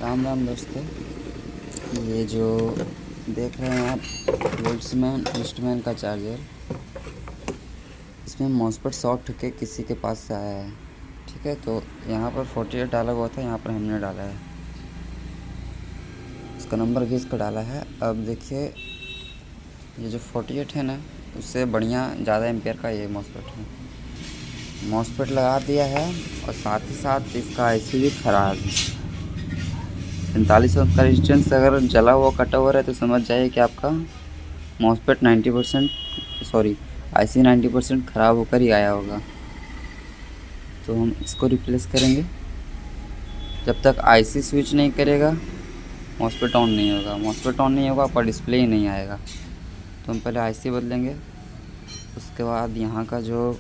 राम राम दोस्तों। ये जो देख रहे हैं आप वोल्ट्समैन ईस्टमैन का चार्जर, इसमें मॉसफेट शॉर्ट होके किसी के पास से आया है। ठीक है, तो यहाँ पर 48 डाला हुआ था, यहाँ पर हमने डाला है, इसका नंबर घिस कर डाला है। अब देखिए, ये जो 48 है ना, उससे बढ़िया ज़्यादा एम्पेयर का ये मॉसफेट है। मॉसफेट लगा दिया है और साथ ही साथ इसका आईसी भी ख़राब है। 45 ओम का रेजिस्टेंस अगर जला हुआ कटा हुआ रहे तो समझ जाइए कि आपका मॉसफेट 90% सॉरी आईसी 90% ख़राब होकर ही आया होगा। तो हम इसको रिप्लेस करेंगे। जब तक आईसी स्विच नहीं करेगा मॉसफेट ऑन नहीं होगा, मॉसफेट ऑन नहीं होगा आपका डिस्प्ले ही नहीं आएगा। तो हम पहले आईसी बदलेंगे, उसके बाद यहाँ का जो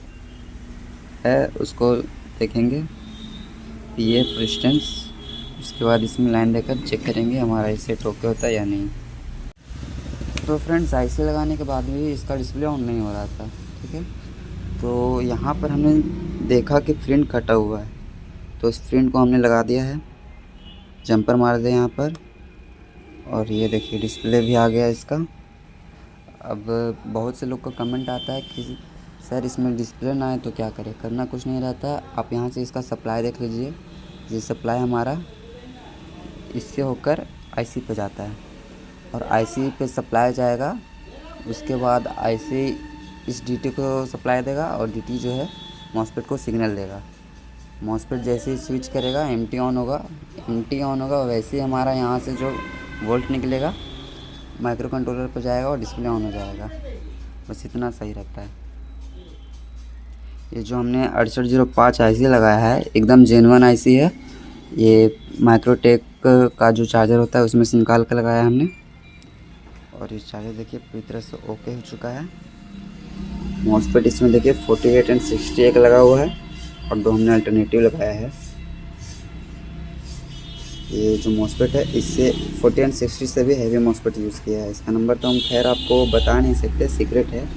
है उसको देखेंगे ये रेजिस्टेंस, उसके बाद इसमें लाइन देकर चेक करेंगे हमारा इसे ओके होता है या नहीं। तो फ्रेंड्स, आईसी लगाने के बाद भी इसका डिस्प्ले ऑन नहीं हो रहा था। ठीक है, तो यहाँ पर हमने देखा कि प्रिंट कटा हुआ है, तो इस प्रिंट को हमने लगा दिया है, जंपर मार दिया यहाँ पर, और ये देखिए डिस्प्ले भी आ गया इसका। अब बहुत से लोग का कमेंट आता है कि सर इसमें डिस्प्ले ना आए तो क्या करें। करना कुछ नहीं रहता, आप यहाँ से इसका सप्लाई देख लीजिए। ये सप्लाई हमारा इससे होकर आईसी पे जाता है और आईसी पे सप्लाई जाएगा, उसके बाद आईसी इस डीटी को सप्लाई देगा और डीटी जो है मॉसफेट को सिग्नल देगा। मॉसफेट जैसे ही स्विच करेगा एमटी ऑन होगा, एमटी ऑन होगा वैसे ही हमारा यहाँ से जो वोल्ट निकलेगा माइक्रो कंट्रोलर पर जाएगा और डिस्प्ले ऑन हो जाएगा। बस इतना सही रहता है। ये जो हमने 6805 आईसी लगाया है एकदम जेन्युइन आईसी है। ये माइक्रोटेक का जो चार्जर होता है उसमें से निकाल कर लगाया है हमने, और ये चार्जर देखिए पूरी तरह से ओके हो चुका है। मॉसफेट इसमें देखिए 48 एंड 60 एक लगा हुआ है और दो हमने अल्टरनेटिव लगाया है। ये जो मॉसफेट है इससे 40 एंड 60 से भी हैवी मॉसफेट यूज़ किया है। इसका नंबर तो हम खैर आपको बता नहीं सकते, सीक्रेट है।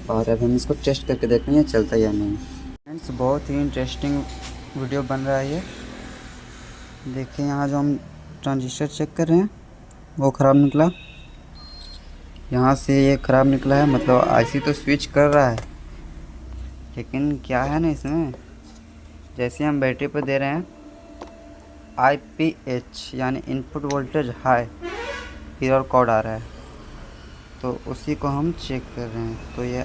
और अब हम इसको टेस्ट करके देखेंगे चलता या नहीं। फ्रेंड्स, बहुत ही इंटरेस्टिंग वीडियो बन रहा है ये। देखिए यहाँ जो हम ट्रांजिस्टर चेक कर रहे हैं वो ख़राब निकला, यहाँ से ये ख़राब निकला है, मतलब आईसी तो स्विच कर रहा है, लेकिन क्या है ना इसमें, जैसे हम बैटरी पर दे रहे हैं IPH यानी input voltage high, error code आ रहा है, तो उसी को हम चेक कर रहे हैं। तो ये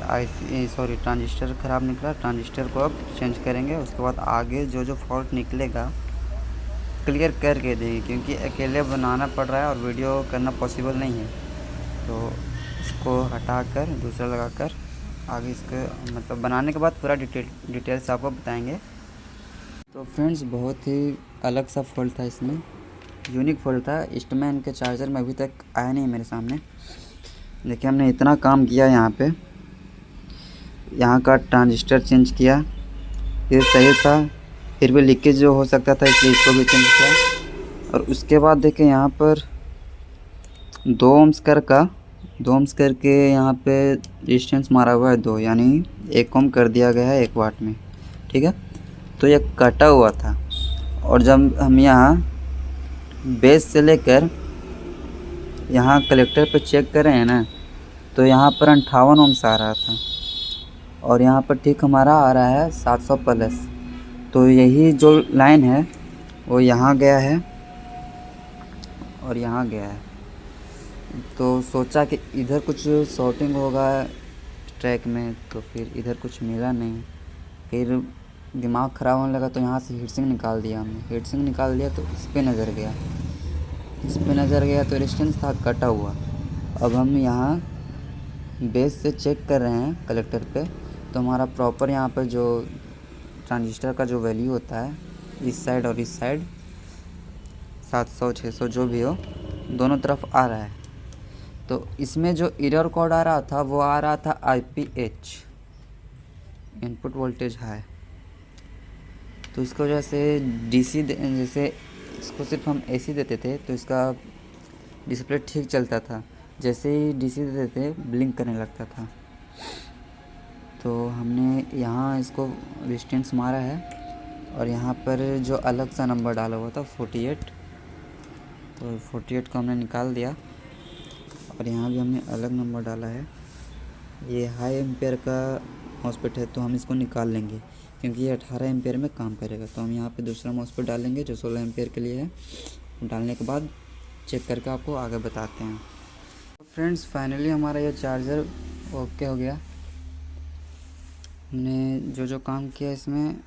ट्रांजिस्टर ख़राब निकला। ट्रांजिस्टर को अब चेंज करेंगे, उसके बाद आगे जो जो फॉल्ट निकलेगा क्लियर करके देंगे, क्योंकि अकेले बनाना पड़ रहा है और वीडियो करना पॉसिबल नहीं है। तो इसको हटाकर दूसरा लगाकर आगे इसके मतलब बनाने के बाद पूरा डिटेल्स आपको बताएंगे। तो फ्रेंड्स, बहुत ही अलग सा फॉल्ट था इसमें, यूनिक फॉल्ट था। ईस्टमैन के चार्जर में अभी तक आया नहीं मेरे सामने। देखिए हमने इतना काम किया यहाँ पे, यहाँ का ट्रांजिस्टर चेंज किया, ये सही था, फिर भी लीकेज जो हो सकता था इसलिए इसको भी चेंज किया। और उसके बाद देखिए यहाँ पर 2 ओम्स करके यहाँ पे रेजिस्टेंस मारा हुआ है 2, यानी 1 ओम कर दिया गया है 1 वाट में। ठीक है, तो ये कटा हुआ था। और जब हम यहाँ बेस से लेकर यहाँ कलेक्टर पे चेक कर रहे हैं ना, तो यहाँ पर 58 ओम्स आ रहा था और यहाँ पर ठीक हमारा आ रहा है 700 प्लस। तो यही जो लाइन है वो यहाँ गया है और यहाँ गया है। तो सोचा कि इधर कुछ शॉर्टिंग होगा ट्रैक में, तो फिर इधर कुछ मिला नहीं। फिर दिमाग ख़राब होने लगा तो यहाँ से हीट सिंक निकाल दिया हमने। हीट सिंक निकाल दिया तो इस पे नज़र गया तो रेजिस्टेंस था कटा हुआ। अब हम यहाँ बेस से चेक कर रहे हैं कलेक्टर पे, तो हमारा प्रॉपर यहाँ पर जो ट्रांजिस्टर का जो वैल्यू होता है इस साइड और इस साइड 700 600 जो भी हो दोनों तरफ आ रहा है। तो इसमें जो एरर कोड आ रहा था वो आ रहा था IPH, इनपुट वोल्टेज हाई। तो इसको वजह से DC जैसे इसको सिर्फ हम AC देते थे तो इसका डिस्प्ले ठीक चलता था, जैसे ही DC देते थे ब्लिंक करने लगता था। तो हमने यहाँ इसको रेजिस्टेंस मारा है और यहाँ पर जो अलग सा नंबर डाला हुआ था 48, तो 48 को हमने निकाल दिया। और यहाँ भी हमने अलग नंबर डाला है। ये हाई एम्पेयर का मॉसफेट है तो हम इसको निकाल लेंगे क्योंकि ये 18 एम्पेयर में काम करेगा। तो हम यहाँ पे दूसरा मॉसफेट डालेंगे जो 16 एम्पेयर के लिए है। डालने के बाद चेक करके आपको आगे बताते हैं। फ्रेंड्स फाइनली हमारा ये चार्जर ओके हो गया। हमने जो जो काम किया इसमें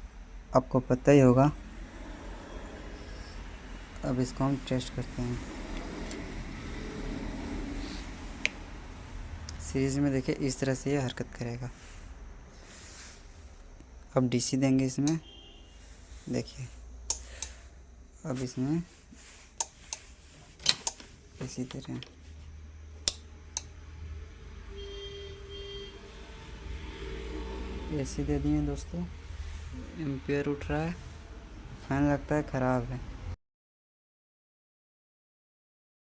आपको पता ही होगा। अब इसको हम टेस्ट करते हैं। सीरीज़ में देखिए इस तरह से ये हरकत करेगा। अब डीसी देंगे इसमें, देखिए अब इसमें इसी तरह एसी दे दिए दोस्तों। एम्पेयर उठ रहा है, फैन लगता है ख़राब है।